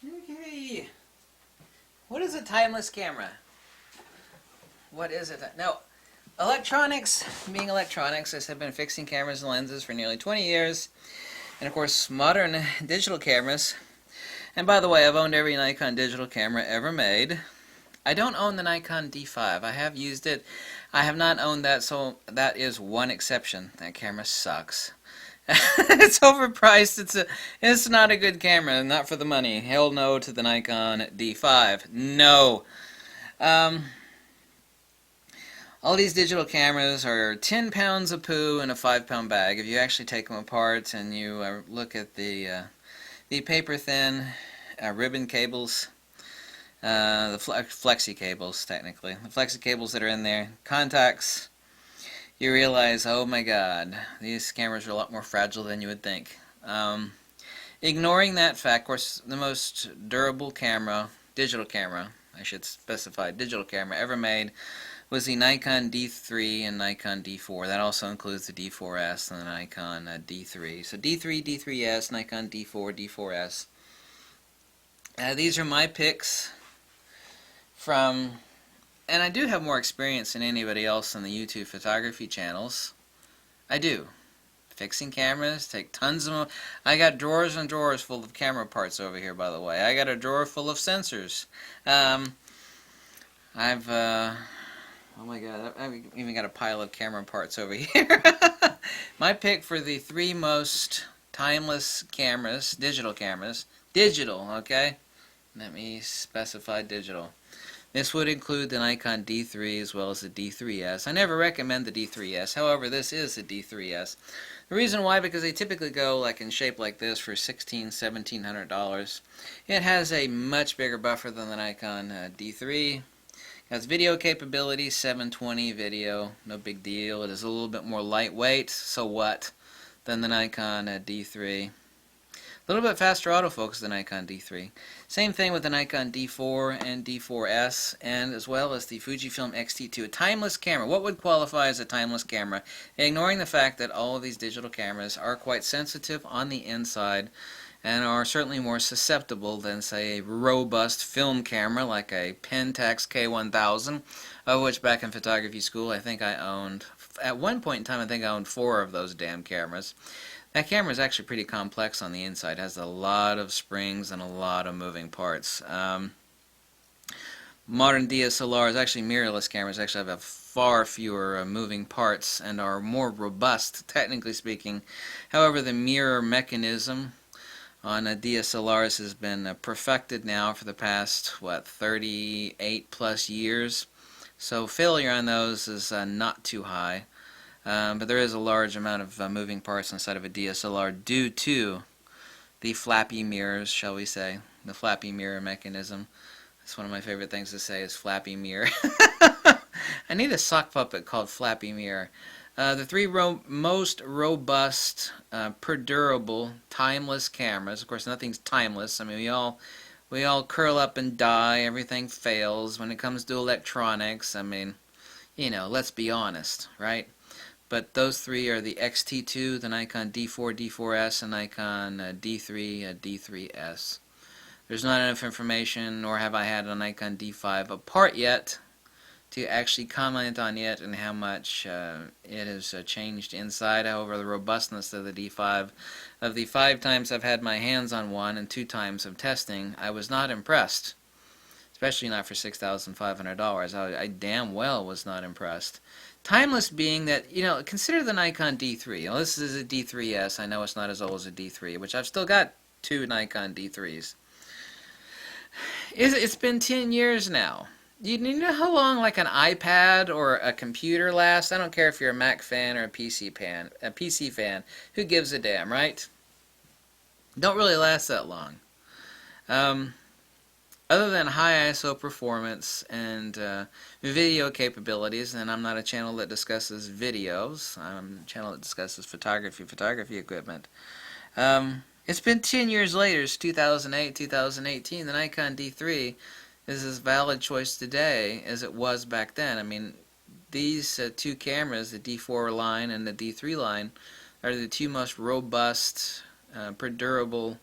Okay. What is a timeless camera? What is it? Now, electronics, being electronics, I've been fixing cameras and lenses for nearly 20 years. And of course, modern digital cameras. And by the way, I've owned every Nikon digital camera ever made. I don't own the Nikon D5. I have used it. I have not owned that, so that is one exception. That camera sucks. It's overpriced. It's not a good camera. Not for the money. Hell no to the Nikon D5. No. Um, all these digital cameras are 10 pounds of poo in a 5-pound bag. If you actually take them apart and you look at the paper-thin ribbon cables, the flexi cables, technically, the flexi cables that are in there, contacts, you realize, oh my god, these cameras are a lot more fragile than you would think. Ignoring that fact, of course, the most durable camera, digital camera, I should specify, digital camera ever made was the Nikon D3 and Nikon D4. That also includes the D4S and the Nikon D3. So D3, D3S, Nikon D4, D4S. These are my picks from, and I do have more experience than anybody else on the YouTube photography channels. I do. Fixing cameras, take tons of them. I got drawers and drawers full of camera parts over here, by the way. I got a drawer full of sensors. Oh my god, I've even got a pile of camera parts over here. My pick for the 3 most timeless cameras, digital, okay? Let me specify digital. This would include the Nikon D3 as well as the D3S. I never recommend the D3S, however, this is the D3S. The reason why, because they typically go like in shape like this for $1,600, $1,700. It has a much bigger buffer than the Nikon D3. It has video capability, 720 video, no big deal. It is a little bit more lightweight, so what, than the Nikon D3. A little bit faster autofocus than Nikon D3. Same thing with the Nikon D4 and D4S, and as well as the Fujifilm X-T2. A timeless camera. What would qualify as a timeless camera? Ignoring the fact that all of these digital cameras are quite sensitive on the inside and are certainly more susceptible than, say, a robust film camera like a Pentax K1000, of which back in photography school I think I owned, at one point in time I think I owned 4 of those damn cameras. That camera is actually pretty complex on the inside. It has a lot of springs and a lot of moving parts. Modern DSLRs, actually mirrorless cameras, actually have far fewer moving parts and are more robust, technically speaking. However, the mirror mechanism on DSLRs has been perfected now for the past, 38 plus years. So failure on those is not too high. But there is a large amount of moving parts inside of a DSLR due to the flappy mirrors, shall we say, the flappy mirror mechanism. That's one of my favorite things to say is flappy mirror. I need a sock puppet called Flappy Mirror. The 3 most robust, perdurable, timeless cameras. Of course, nothing's timeless. I mean, we all curl up and die. Everything fails when it comes to electronics. I mean, you know, let's be honest, right? But those 3 are the X-T2, the Nikon D4, D4S, and Nikon D3, D3S. There's not enough information, nor have I had a Nikon D5 apart yet, to actually comment on it and how much it has changed inside. However, the robustness of the D5, of the 5 times I've had my hands on one and 2 times of testing, I was not impressed. Especially not for $6,500. I damn well was not impressed. Timeless being that, you know, consider the Nikon D3. You know, this is a D3S. I know it's not as old as a D3, which I've still got 2 Nikon D3s. It's been 10 years now. You know how long like an iPad or a computer lasts? I don't care if you're a Mac fan or a PC fan. Who gives a damn, right? Don't really last that long. Other than high ISO performance and video capabilities, and I'm not a channel that discusses videos, I'm a channel that discusses photography equipment. It's been 10 years later, it's 2008, 2018, the Nikon D3 is as valid choice today as it was back then. I mean, these 2 cameras, the D4 line and the D3 line, are the 2 most robust, perdurable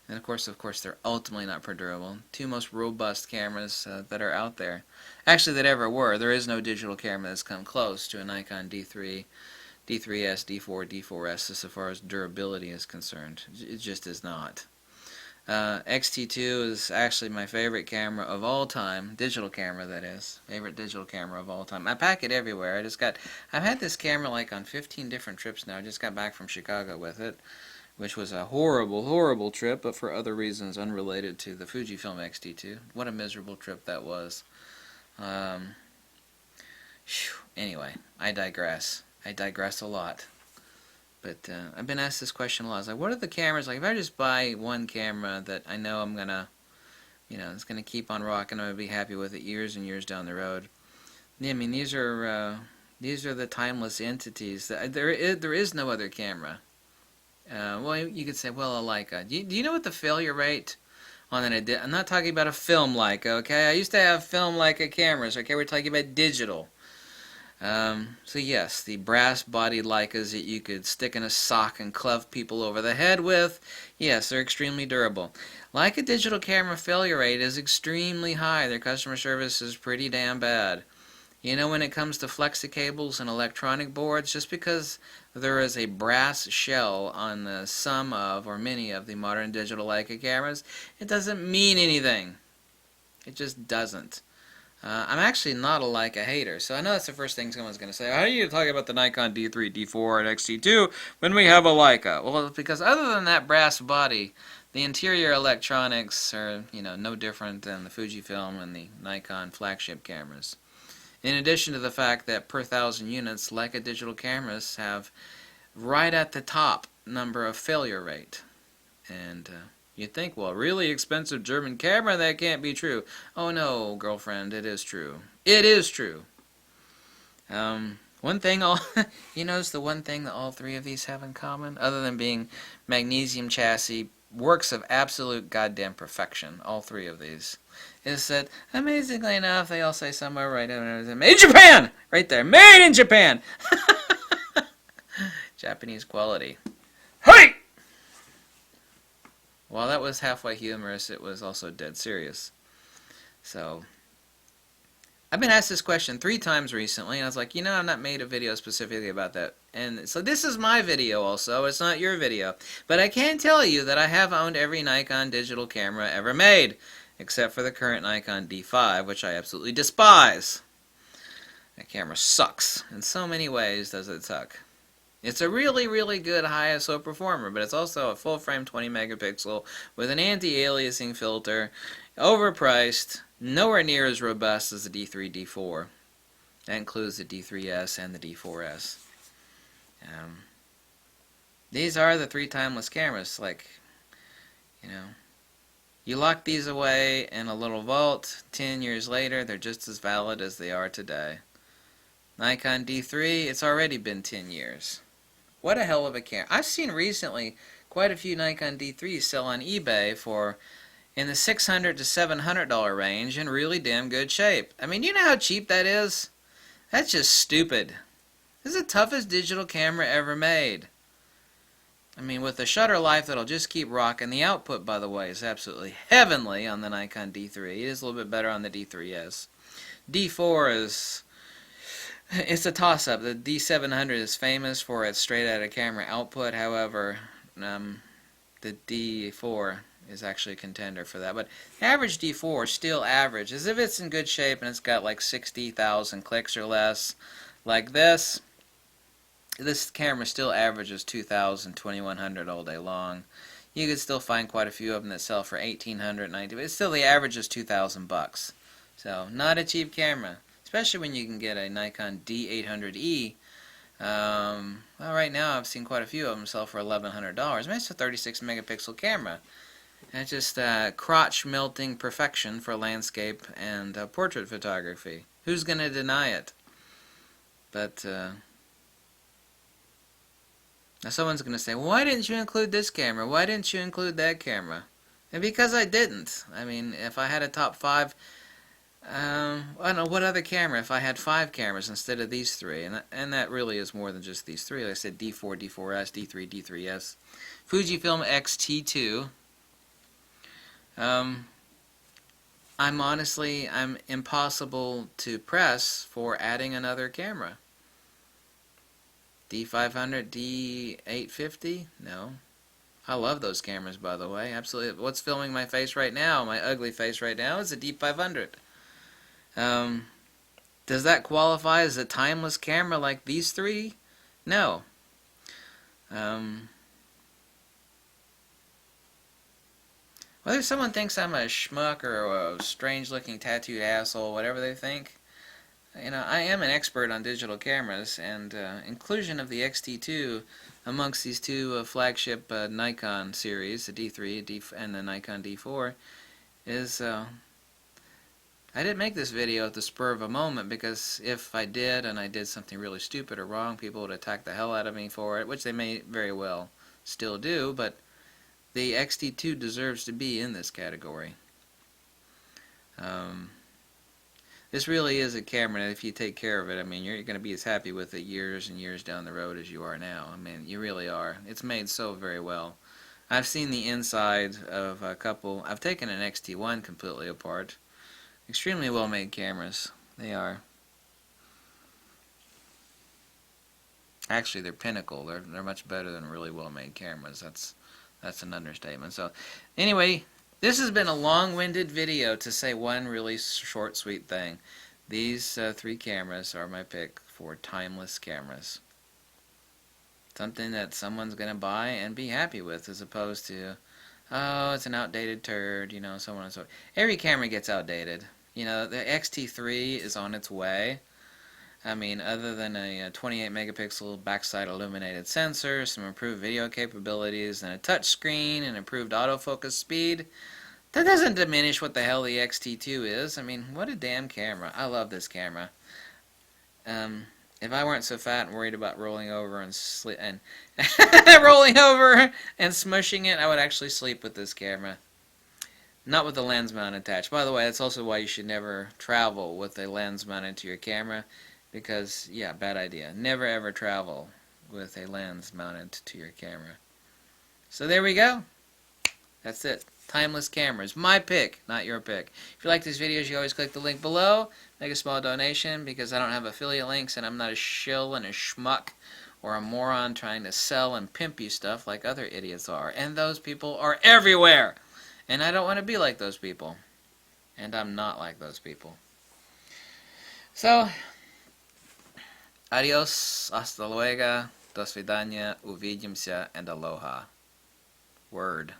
And of course, they're ultimately not durable. Two most robust cameras that are out there. Actually, that ever were. There is no digital camera that's come close to a Nikon D3, D3S, D4, D4S as far as durability is concerned. It just is not. XT2 is actually my favorite camera of all time. Digital camera, that is. Favorite digital camera of all time. I pack it everywhere. I've had this camera like on 15 different trips now. I just got back from Chicago with it, which was a horrible, horrible trip, but for other reasons unrelated to the Fujifilm X-T2. What a miserable trip that was. Anyway, I digress. I digress a lot. But I've been asked this question a lot. It's like, what are the cameras like? If I just buy one camera that I know I'm gonna, it's gonna keep on rocking, I'm gonna be happy with it years and years down the road. Yeah, I mean, these are the timeless entities. There is no other camera. Well, you could say, well, a Leica. Do you know what the failure rate on an? I'm not talking about a film Leica, okay? I used to have film Leica cameras, okay? We're talking about digital. So yes, the brass-bodied Leicas that you could stick in a sock and club people over the head with, yes, they're extremely durable. Leica digital camera failure rate is extremely high. Their customer service is pretty damn bad. When it comes to flexi cables and electronic boards, just because there is a brass shell on some of or many of the modern digital Leica cameras, it doesn't mean anything. It just doesn't. I'm actually not a Leica hater, so I know that's the first thing someone's going to say. How are you talking about the Nikon D3, D4, and XT2 when we have a Leica? Well, because other than that brass body, the interior electronics are, no different than the Fujifilm and the Nikon flagship cameras. In addition to the fact that per 1,000 units, Leica digital cameras have right at the top number of failure rate. And you'd think, well, really expensive German camera, that can't be true. Oh no, girlfriend, it is true. It is true. One thing, you notice the one thing that all three of these have in common, other than being magnesium chassis, works of absolute goddamn perfection, all three of these, is that, amazingly enough, they all say somewhere right in made in Japan! Right there, made in Japan! Japanese quality. Hey! While that was halfway humorous, it was also dead serious. So, I've been asked this question 3 times recently, and I was like, I've not made a video specifically about that. And so this is my video also, it's not your video. But I can tell you that I have owned every Nikon digital camera ever made, except for the current Nikon D5, which I absolutely despise. That camera sucks. In so many ways does it suck. It's a really, really good high ISO performer, but it's also a full-frame 20 megapixel with an anti-aliasing filter, overpriced, nowhere near as robust as the D3, D4. That includes the D3S and the D4S. These are the 3 timeless cameras. You lock these away in a little vault, 10 years later, they're just as valid as they are today. Nikon D3, it's already been 10 years. What a hell of a camera. I've seen recently quite a few Nikon D3s sell on eBay for in the $600 to $700 range in really damn good shape. I mean, you know how cheap that is? That's just stupid. This is the toughest digital camera ever made. I mean, with the shutter life that'll just keep rocking. The output, by the way, is absolutely heavenly on the Nikon D3. It is a little bit better on the D3S. D4 is... It's a toss-up. The D700 is famous for its straight-out-of-camera output. However, the D4 is actually a contender for that. But average D4 is still average. As if it's in good shape and it's got like 60,000 clicks or less. Like this camera still averages 2,000, 2,100 all day long. You could still find quite a few of them that sell for 1,800, 1,900, but still the average is $2,000. So, not a cheap camera. Especially when you can get a Nikon D800E. Well, right now I've seen quite a few of them sell for $1,100. I mean, it's a 36 megapixel camera. And it's just crotch melting perfection for landscape and portrait photography. Who's going to deny it? But now someone's going to say, well, why didn't you include this camera? Why didn't you include that camera? And because I didn't. I mean, if I had a top 5... I don't know, what other camera if I had 5 cameras instead of these 3? And that really is more than just these 3. Like I said, D4, D4S, D3, D3S. Fujifilm X-T2. I'm impossible to press for adding another camera. D500, D850? No. I love those cameras, by the way. Absolutely. What's filming my face right now, my ugly face right now, is a D500. Does that qualify as a timeless camera like these three? No. Whether someone thinks I'm a schmuck or a strange-looking tattooed asshole, whatever they think, you know, I am an expert on digital cameras, and inclusion of the X-T2 amongst these two flagship Nikon series, the D3 and the Nikon D4, is... I didn't make this video at the spur of a moment, because if I did, and I did something really stupid or wrong, people would attack the hell out of me for it, which they may very well still do, but the X-T2 deserves to be in this category. This really is a camera that if you take care of it, I mean, you're going to be as happy with it years and years down the road as you are now. I mean, you really are. It's made so very well. I've seen the inside of a couple. I've taken an X-T1 completely apart. Extremely well made cameras. They are. Actually, they're pinnacle. They're much better than really well made cameras. That's an understatement. So, anyway, this has been a long-winded video to say one really short, sweet thing. These three cameras are my pick for timeless cameras. Something that someone's going to buy and be happy with, as opposed to, oh, it's an outdated turd, you know, so on and so forth. Every camera gets outdated. You know, the X-T3 is on its way. I mean, other than a 28 megapixel backside illuminated sensor, some improved video capabilities, and a touch screen, and improved autofocus speed, that doesn't diminish what the hell the X-T2 is. I mean, what a damn camera. I love this camera. If I weren't so fat and worried about rolling over and rolling over and smushing it, I would actually sleep with this camera. Not with the lens mount attached. By the way, that's also why you should never travel with a lens mounted to your camera. Because, yeah, bad idea. Never ever travel with a lens mounted to your camera. So there we go. That's it. Timeless cameras. My pick, not your pick. If you like these videos, you always click the link below. Make a small donation, because I don't have affiliate links and I'm not a shill and a schmuck or a moron trying to sell and pimp you stuff like other idiots are. And those people are everywhere. And I don't want to be like those people. And I'm not like those people. So... adios, hasta luego, do svidania, увидимся, and aloha. Word.